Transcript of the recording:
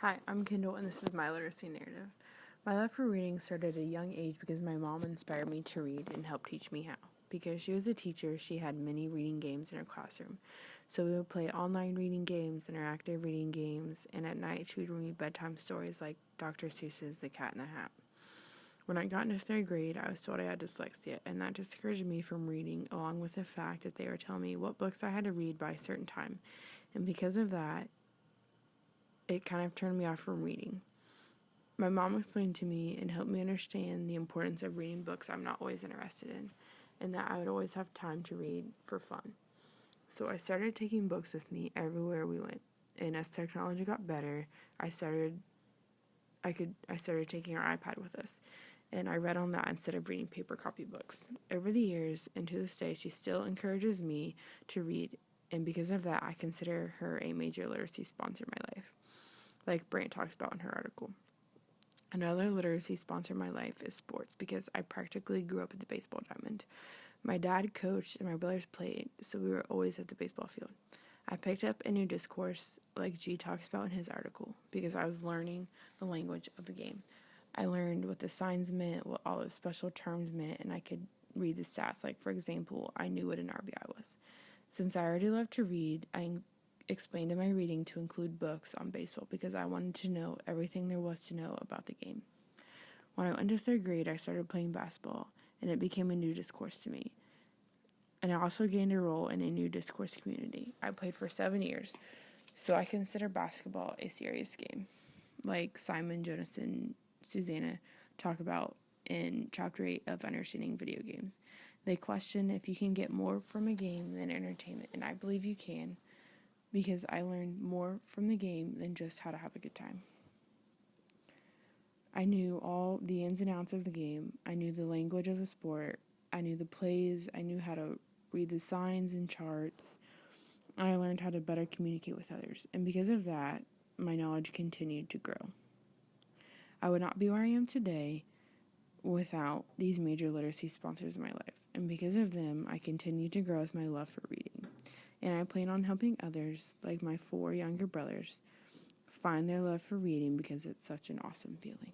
Hi, I'm Kendall, and this is my literacy narrative. My love for reading started at a young age because my mom inspired me to read and helped teach me how. Because she was a teacher, she had many reading games in her classroom. So we would play online reading games, interactive reading games, and at night she would read me bedtime stories like Dr. Seuss's The Cat in the Hat. When I got into third grade, I was told I had dyslexia, and that discouraged me from reading, along with the fact that they were telling me what books I had to read by a certain time. And because of that, it kind of turned me off from reading. My mom explained to me and helped me understand the importance of reading books I'm not always interested in, and that I would always have time to read for fun. So I started taking books with me everywhere we went. And as technology got better, I started taking our iPad with us, and I read on that instead of reading paper copy books. Over the years, and to this day, she still encourages me to read, and because of that, I consider her a major literacy sponsor in my life, like Brant talks about in her article. Another literacy sponsor in my life is sports because I practically grew up at the baseball diamond. My dad coached and my brothers played, so we were always at the baseball field. I picked up a new discourse, like G talks about in his article, because I was learning the language of the game. I learned what the signs meant, what all the special terms meant, and I could read the stats. Like, for example, I knew what an RBI was. Since I already loved to read, I explained in my reading to include books on baseball because I wanted to know everything there was to know about the game. When I went to third grade, I started playing basketball, and it became a new discourse to me. And I also gained a role in a new discourse community. I played for 7 years, so I consider basketball a serious game, like Simon, Jonas, and Susanna talk about in Chapter 8 of Understanding Video Games. They question if you can get more from a game than entertainment, and I believe you can, because I learned more from the game than just how to have a good time. I knew all the ins and outs of the game. I knew the language of the sport. I knew the plays. I knew how to read the signs and charts. And I learned how to better communicate with others. And because of that, my knowledge continued to grow. I would not be where I am today without these major literacy sponsors in my life. And because of them, I continue to grow with my love for reading. And I plan on helping others, like my 4 younger brothers, find their love for reading because it's such an awesome feeling.